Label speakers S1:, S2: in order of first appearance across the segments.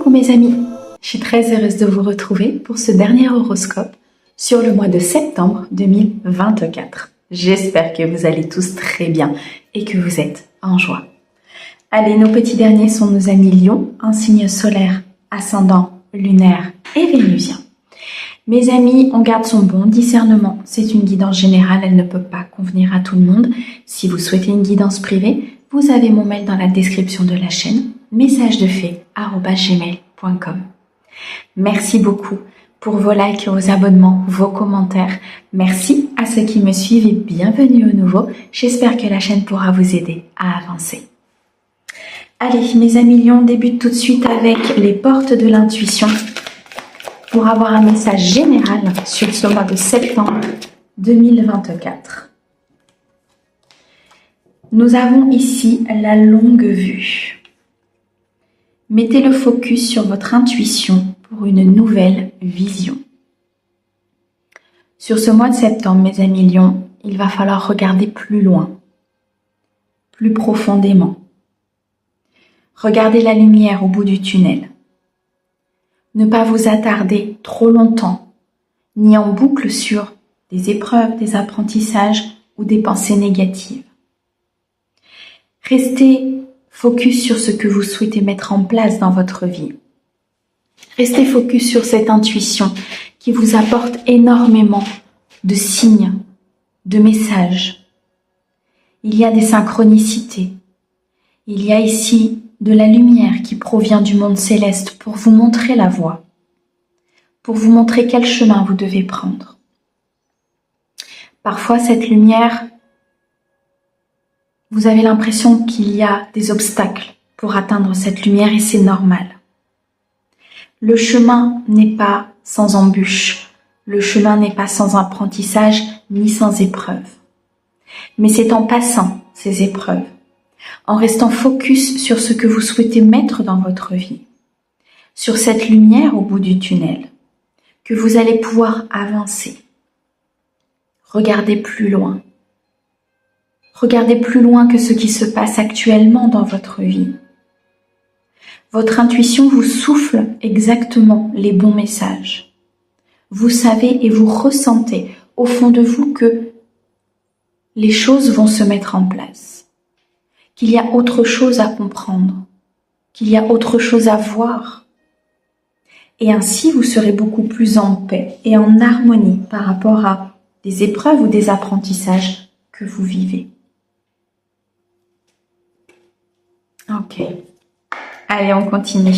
S1: Coucou mes amis, je suis très heureuse de vous retrouver pour ce dernier horoscope sur le mois de septembre 2024. J'espère que vous allez tous très bien et que vous êtes en joie. Allez, nos petits derniers sont nos amis Lion, un signe solaire, ascendant, lunaire et vénusien. Mes amis, on garde son bon discernement. C'est une guidance générale, elle ne peut pas convenir à tout le monde. Si vous souhaitez une guidance privée, vous avez mon mail dans la description de la chaîne, messagesdefée@gmail.com. Merci beaucoup pour vos likes, vos abonnements, vos commentaires. Merci à ceux qui me suivent et bienvenue au nouveau. J'espère que la chaîne pourra vous aider à avancer. Allez, mes amis Lions, on débute tout de suite avec les portes de l'intuition pour avoir un message général sur ce mois de septembre 2024. Nous avons ici la longue vue. Mettez le focus sur votre intuition pour une nouvelle vision. Sur ce mois de septembre, mes amis Lions, il va falloir regarder plus loin, plus profondément. Regardez la lumière au bout du tunnel. Ne pas vous attarder trop longtemps, ni en boucle sur des épreuves, des apprentissages ou des pensées négatives. Restez focus sur ce que vous souhaitez mettre en place dans votre vie. Restez focus sur cette intuition qui vous apporte énormément de signes, de messages. Il y a des synchronicités. Il y a ici de la lumière qui provient du monde céleste pour vous montrer la voie, pour vous montrer quel chemin vous devez prendre. Parfois, cette lumière, vous avez l'impression qu'il y a des obstacles pour atteindre cette lumière et c'est normal. Le chemin n'est pas sans embûches, le chemin n'est pas sans apprentissage ni sans épreuve. Mais c'est en passant ces épreuves, en restant focus sur ce que vous souhaitez mettre dans votre vie, sur cette lumière au bout du tunnel, que vous allez pouvoir avancer. Regardez plus loin. Regardez plus loin que ce qui se passe actuellement dans votre vie. Votre intuition vous souffle exactement les bons messages. Vous savez et vous ressentez au fond de vous que les choses vont se mettre en place, qu'il y a autre chose à comprendre, qu'il y a autre chose à voir. Et ainsi, vous serez beaucoup plus en paix et en harmonie par rapport à des épreuves ou des apprentissages que vous vivez. Ok. Allez, on continue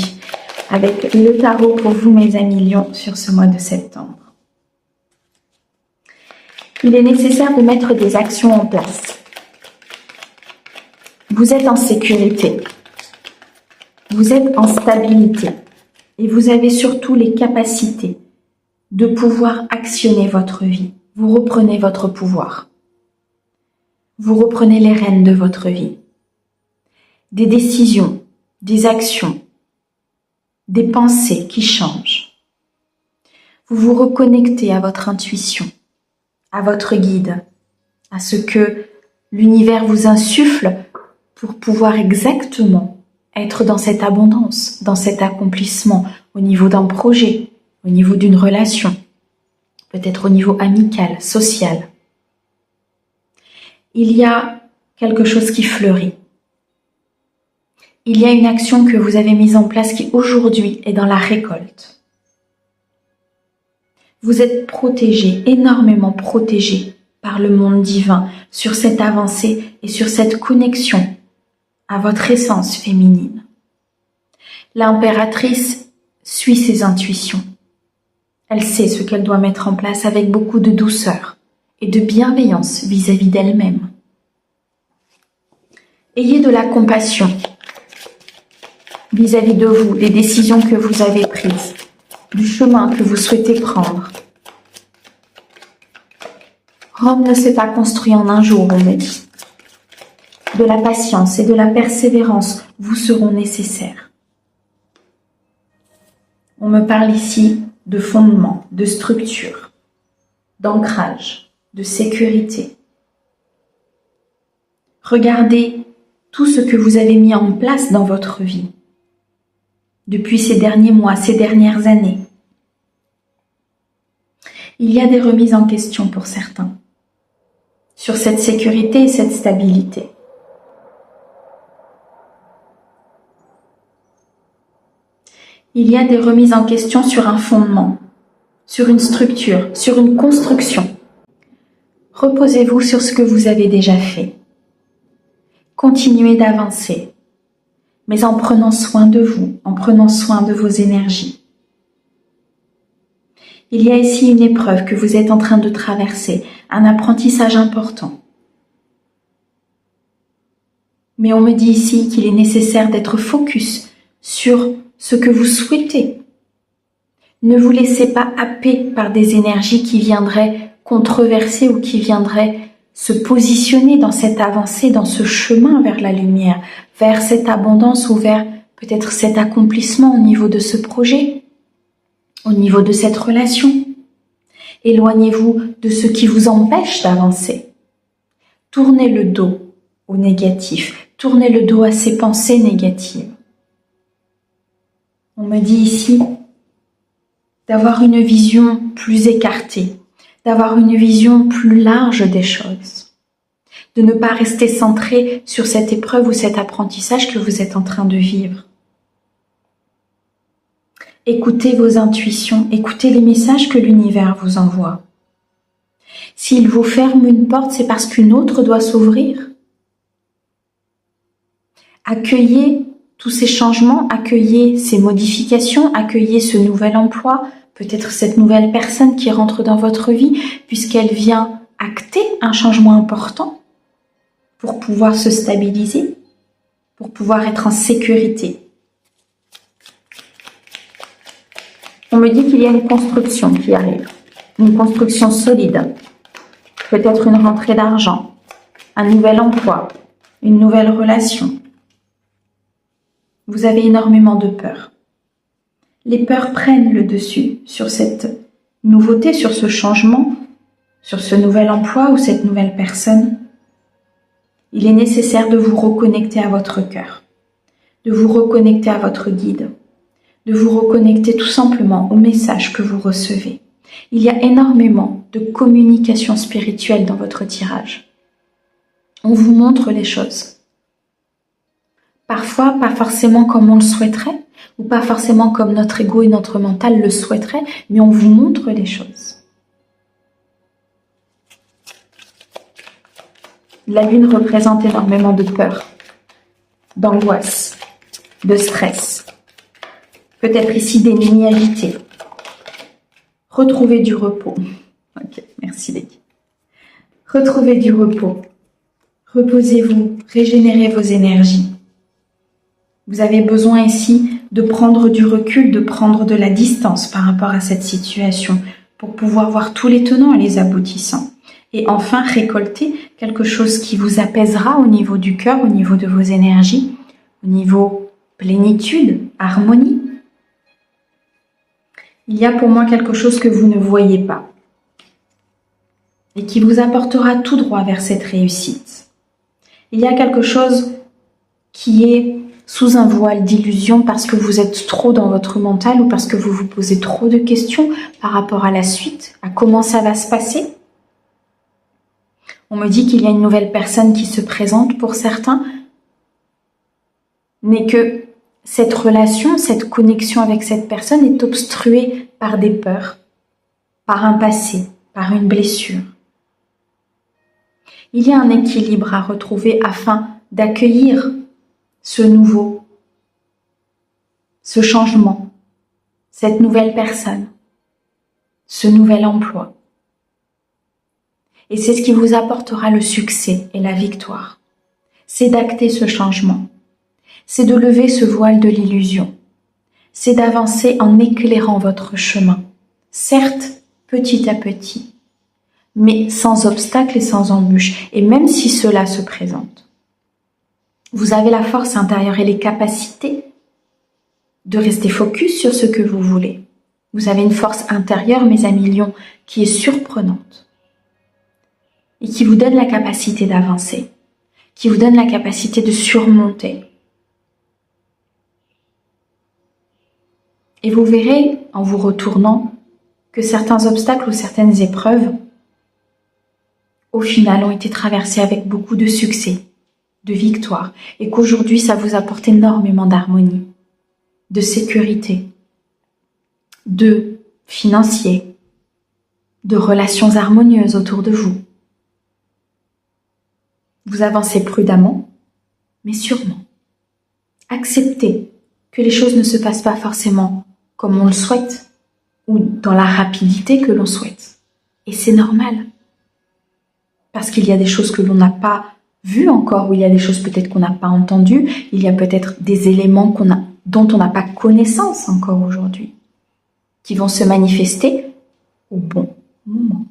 S1: avec le tarot pour vous, mes amis Lions, sur ce mois de septembre. Il est nécessaire de mettre des actions en place. Vous êtes en sécurité. Vous êtes en stabilité. Et vous avez surtout les capacités de pouvoir actionner votre vie. Vous reprenez votre pouvoir. Vous reprenez les rênes de votre vie. Des décisions, des actions, des pensées qui changent. Vous vous reconnectez à votre intuition, à votre guide, à ce que l'univers vous insuffle pour pouvoir exactement être dans cette abondance, dans cet accomplissement au niveau d'un projet, au niveau d'une relation, peut-être au niveau amical, social. Il y a quelque chose qui fleurit. Il y a une action que vous avez mise en place qui aujourd'hui est dans la récolte. Vous êtes protégé, énormément protégé par le monde divin sur cette avancée et sur cette connexion à votre essence féminine. L'impératrice suit ses intuitions. Elle sait ce qu'elle doit mettre en place avec beaucoup de douceur et de bienveillance vis-à-vis d'elle-même. Ayez de la compassion vis-à-vis de vous, des décisions que vous avez prises, du chemin que vous souhaitez prendre. Rome ne s'est pas construit en un jour, on me dit. De la patience et de la persévérance vous seront nécessaires. On me parle ici de fondement, de structure, d'ancrage, de sécurité. Regardez tout ce que vous avez mis en place dans votre vie. depuis ces derniers mois, ces dernières années. Il y a des remises en question pour certains sur cette sécurité et cette stabilité. Il y a des remises en question sur un fondement, sur une structure, sur une construction. Reposez-vous sur ce que vous avez déjà fait. Continuez d'avancer, mais en prenant soin de vous, en prenant soin de vos énergies. Il y a ici une épreuve que vous êtes en train de traverser, un apprentissage important. Mais on me dit ici qu'il est nécessaire d'être focus sur ce que vous souhaitez. Ne vous laissez pas happer par des énergies qui viendraient controverser ou qui viendraient se positionner dans cette avancée, dans ce chemin vers la lumière, vers cette abondance ou vers peut-être cet accomplissement au niveau de ce projet, au niveau de cette relation. Éloignez-vous de ce qui vous empêche d'avancer. Tournez le dos au négatif, tournez le dos à ces pensées négatives. On me dit ici d'avoir une vision plus écartée, d'avoir une vision plus large des choses, de ne pas rester centré sur cette épreuve ou cet apprentissage que vous êtes en train de vivre. Écoutez vos intuitions, écoutez les messages que l'univers vous envoie. S'il vous ferme une porte, c'est parce qu'une autre doit s'ouvrir. Accueillez tous ces changements, accueillez ces modifications, accueillez ce nouvel emploi, peut-être cette nouvelle personne qui rentre dans votre vie, puisqu'elle vient acter un changement important pour pouvoir se stabiliser, pour pouvoir être en sécurité. On me dit qu'il y a une construction qui arrive, une construction solide, peut-être une rentrée d'argent, un nouvel emploi, une nouvelle relation. Vous avez énormément de peur. Les peurs prennent le dessus sur cette nouveauté, sur ce changement, sur ce nouvel emploi ou cette nouvelle personne. Il est nécessaire de vous reconnecter à votre cœur, de vous reconnecter à votre guide, de vous reconnecter tout simplement au message que vous recevez. Il y a énormément de communication spirituelle dans votre tirage. On vous montre les choses. Parfois, pas forcément comme on le souhaiterait, ou pas forcément comme notre ego et notre mental le souhaiteraient, mais on vous montre les choses. La lune représente énormément de peur, d'angoisse, de stress. Peut-être ici des nuits agitées. Retrouvez du repos. Ok, merci Becky. Retrouvez du repos. Reposez-vous, régénérez vos énergies. Vous avez besoin ici de prendre du recul, de prendre de la distance par rapport à cette situation pour pouvoir voir tous les tenants et les aboutissants. Et enfin, récolter quelque chose qui vous apaisera au niveau du cœur, au niveau de vos énergies, au niveau plénitude, harmonie. Il y a pour moi quelque chose que vous ne voyez pas et qui vous apportera tout droit vers cette réussite. Il y a quelque chose qui est sous un voile d'illusion parce que vous êtes trop dans votre mental ou parce que vous vous posez trop de questions par rapport à la suite, à comment ça va se passer. On me dit qu'il y a une nouvelle personne qui se présente pour certains, mais que cette relation, cette connexion avec cette personne est obstruée par des peurs, par un passé, par une blessure. Il y a un équilibre à retrouver afin d'accueillir ce nouveau, ce changement, cette nouvelle personne, ce nouvel emploi. Et c'est ce qui vous apportera le succès et la victoire. C'est d'acter ce changement. C'est de lever ce voile de l'illusion. C'est d'avancer en éclairant votre chemin. Certes, petit à petit, mais sans obstacle et sans embûche. Et même si cela se présente, vous avez la force intérieure et les capacités de rester focus sur ce que vous voulez. Vous avez une force intérieure, mes amis lions, qui est surprenante et qui vous donne la capacité d'avancer, qui vous donne la capacité de surmonter. Et vous verrez, en vous retournant, que certains obstacles ou certaines épreuves, au final, ont été traversés avec beaucoup de succès, de victoire, et qu'aujourd'hui, ça vous apporte énormément d'harmonie, de sécurité, de financier, de relations harmonieuses autour de vous. Vous avancez prudemment, mais sûrement. Acceptez que les choses ne se passent pas forcément comme on le souhaite ou dans la rapidité que l'on souhaite. Et c'est normal. Parce qu'il y a des choses que l'on n'a pas vues encore, ou il y a des choses peut-être qu'on n'a pas entendues, il y a peut-être des éléments dont on n'a pas connaissance encore aujourd'hui, qui vont se manifester au bon moment.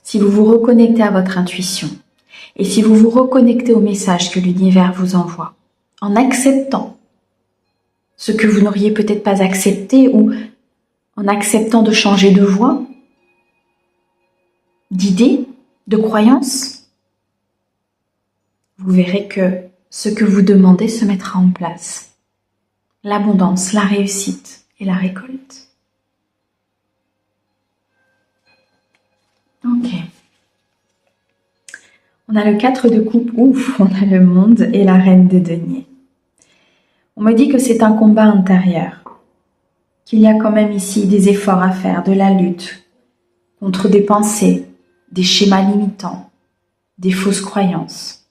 S1: Si vous vous reconnectez à votre intuition, et si vous vous reconnectez au message que l'univers vous envoie, en acceptant ce que vous n'auriez peut-être pas accepté, ou en acceptant de changer de voie, d'idées, de croyances, vous verrez que ce que vous demandez se mettra en place. L'abondance, la réussite et la récolte. Ok. On a le 4 de coupe, ouf, on a le monde et la reine de denier. On me dit que c'est un combat intérieur, qu'il y a quand même ici des efforts à faire, de la lutte contre des pensées, des schémas limitants, des fausses croyances,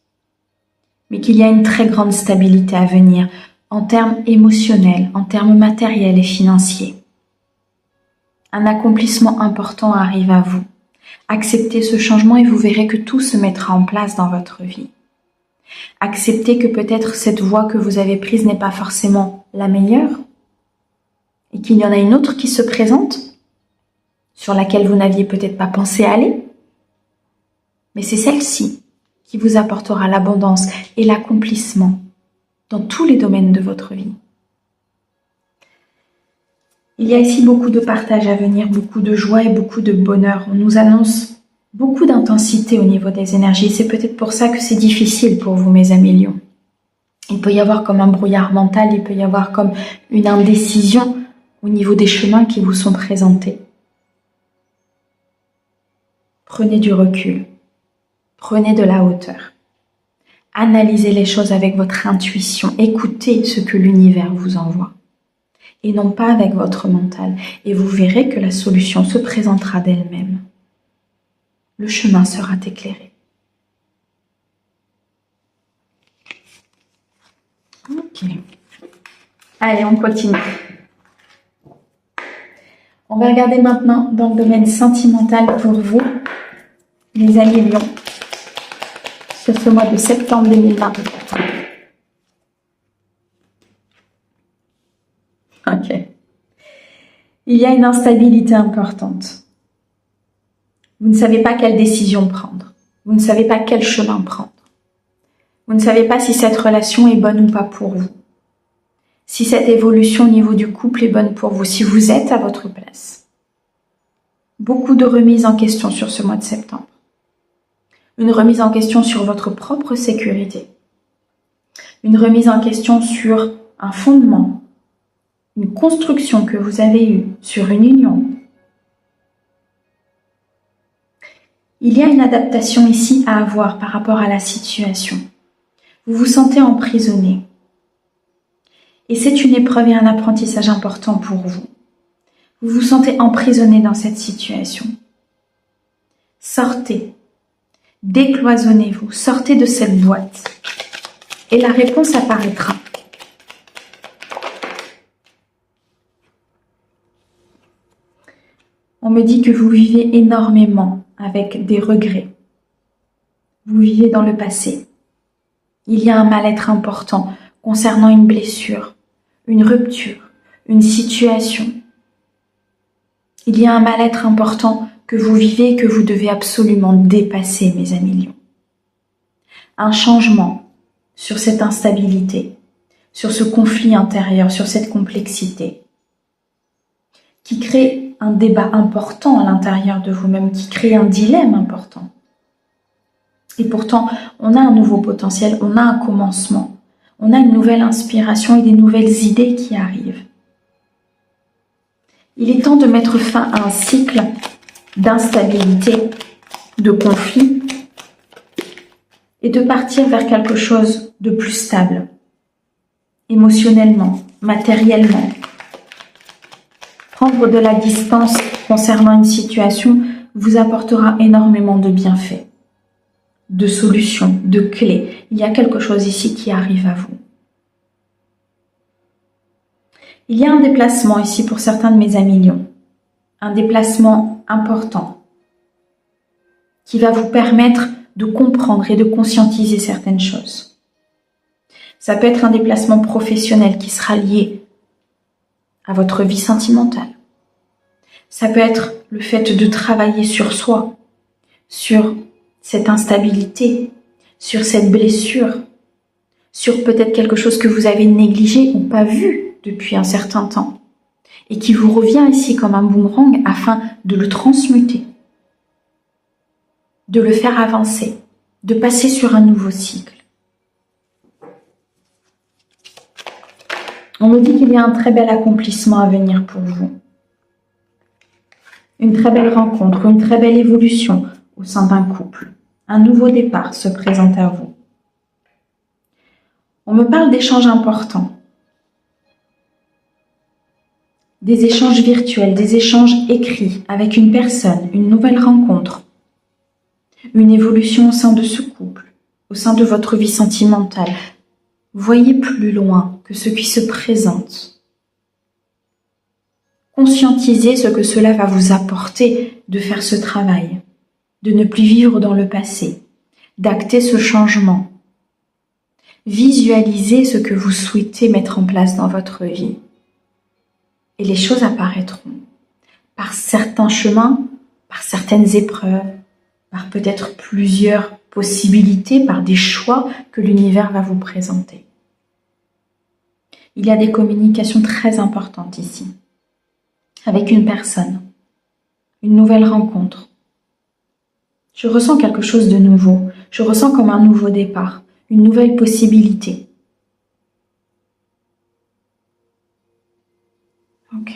S1: mais qu'il y a une très grande stabilité à venir en termes émotionnels, en termes matériels et financiers. Un accomplissement important arrive à vous. Acceptez ce changement et vous verrez que tout se mettra en place dans votre vie. Acceptez que peut-être cette voie que vous avez prise n'est pas forcément la meilleure et qu'il y en a une autre qui se présente sur laquelle vous n'aviez peut-être pas pensé aller. Mais c'est celle-ci qui vous apportera l'abondance et l'accomplissement dans tous les domaines de votre vie. Il y a ici beaucoup de partage à venir, beaucoup de joie et beaucoup de bonheur. On nous annonce beaucoup d'intensité au niveau des énergies. C'est peut-être pour ça que c'est difficile pour vous, mes amis lions. Il peut y avoir comme un brouillard mental, il peut y avoir comme une indécision au niveau des chemins qui vous sont présentés. Prenez du recul, prenez de la hauteur. Analysez les choses avec votre intuition, écoutez ce que l'univers vous envoie. Et non pas avec votre mental. Et vous verrez que la solution se présentera d'elle-même. Le chemin sera éclairé. Ok. Allez, on continue. On va regarder maintenant dans le domaine sentimental pour vous, les amis lions, sur ce mois de septembre 2024. Ok. Il y a une instabilité importante. Vous ne savez pas quelle décision prendre. Vous ne savez pas quel chemin prendre. Vous ne savez pas si cette relation est bonne ou pas pour vous. Si cette évolution au niveau du couple est bonne pour vous, si vous êtes à votre place. Beaucoup de remises en question sur ce mois de septembre. Une remise en question sur votre propre sécurité. Une remise en question sur un fondement, une construction que vous avez eue sur une union. Il y a une adaptation ici à avoir par rapport à la situation. Vous vous sentez emprisonné. Et c'est une épreuve et un apprentissage important pour vous. Vous vous sentez emprisonné dans cette situation. Sortez. Décloisonnez-vous. Sortez de cette boîte. Et la réponse apparaîtra. On me dit que vous vivez énormément avec des regrets. Vous vivez dans le passé. Il y a un mal-être important concernant une blessure, une rupture, une situation. Il y a un mal-être important que vous vivez et que vous devez absolument dépasser, mes amis lions. Un changement sur cette instabilité, sur ce conflit intérieur, sur cette complexité, qui crée un débat important à l'intérieur de vous-même, qui crée un dilemme important. Et pourtant, on a un nouveau potentiel, on a un commencement, On a une nouvelle inspiration et des nouvelles idées qui arrivent. Il est temps de mettre fin à un cycle d'instabilité, de conflit, et de partir vers quelque chose de plus stable, émotionnellement, matériellement. Prendre de la distance concernant une situation vous apportera énormément de bienfaits, de solutions, de clés. Il y a quelque chose ici qui arrive à vous. Il y a un déplacement ici pour certains de mes amis lions, un déplacement important qui va vous permettre de comprendre et de conscientiser certaines choses. Ça peut être un déplacement professionnel qui sera lié à votre vie sentimentale. Ça peut être le fait de travailler sur soi, sur cette instabilité, sur cette blessure, sur peut-être quelque chose que vous avez négligé ou pas vu depuis un certain temps et qui vous revient ici comme un boomerang afin de le transmuter, de le faire avancer, de passer sur un nouveau cycle. On me dit qu'il y a un très bel accomplissement à venir pour vous. Une très belle rencontre, une très belle évolution au sein d'un couple. Un nouveau départ se présente à vous. On me parle d'échanges importants. Des échanges virtuels, des échanges écrits avec une personne, une nouvelle rencontre. Une évolution au sein de ce couple, au sein de votre vie sentimentale. Voyez plus loin que ce qui se présente. Conscientisez ce que cela va vous apporter de faire ce travail, de ne plus vivre dans le passé, d'acter ce changement. Visualisez ce que vous souhaitez mettre en place dans votre vie. Et les choses apparaîtront par certains chemins, par certaines épreuves, par peut-être plusieurs possibilités, par des choix que l'univers va vous présenter. Il y a des communications très importantes ici, avec une personne, une nouvelle rencontre. Je ressens quelque chose de nouveau, je ressens comme un nouveau départ, une nouvelle possibilité. Ok.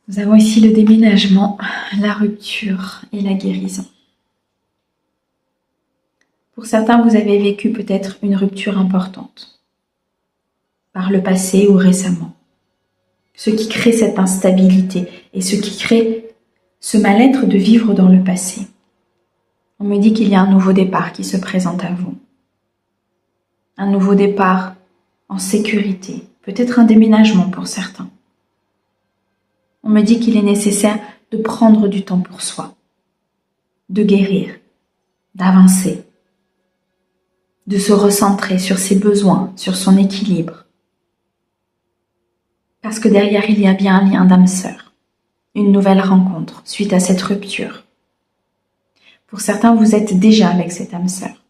S1: Nous avons ici le déménagement, la rupture et la guérison. Pour certains, vous avez vécu peut-être une rupture importante, par le passé ou récemment. Ce qui crée cette instabilité et ce qui crée ce mal-être de vivre dans le passé. On me dit qu'il y a un nouveau départ qui se présente à vous. Un nouveau départ en sécurité, peut-être un déménagement pour certains. On me dit qu'il est nécessaire de prendre du temps pour soi, de guérir, d'avancer, de se recentrer sur ses besoins, sur son équilibre. Parce que derrière, il y a bien un lien d'âme sœur, une nouvelle rencontre suite à cette rupture. Pour certains, vous êtes déjà avec cette âme sœur,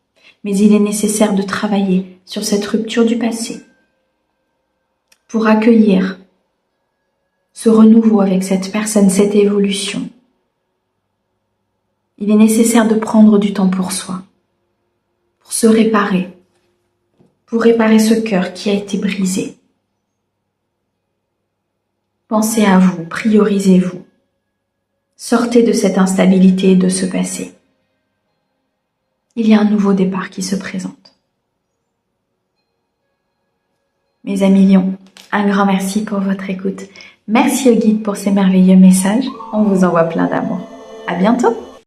S1: mais il est nécessaire de travailler sur cette rupture du passé pour accueillir ce renouveau avec cette personne, cette évolution. Il est nécessaire de prendre du temps pour soi, pour se réparer, pour réparer ce cœur qui a été brisé. Pensez à vous, priorisez-vous. Sortez de cette instabilité et de ce passé. Il y a un nouveau départ qui se présente. Mes amis lions, un grand merci pour votre écoute. Merci au guide pour ces merveilleux messages. On vous envoie plein d'amour. À bientôt!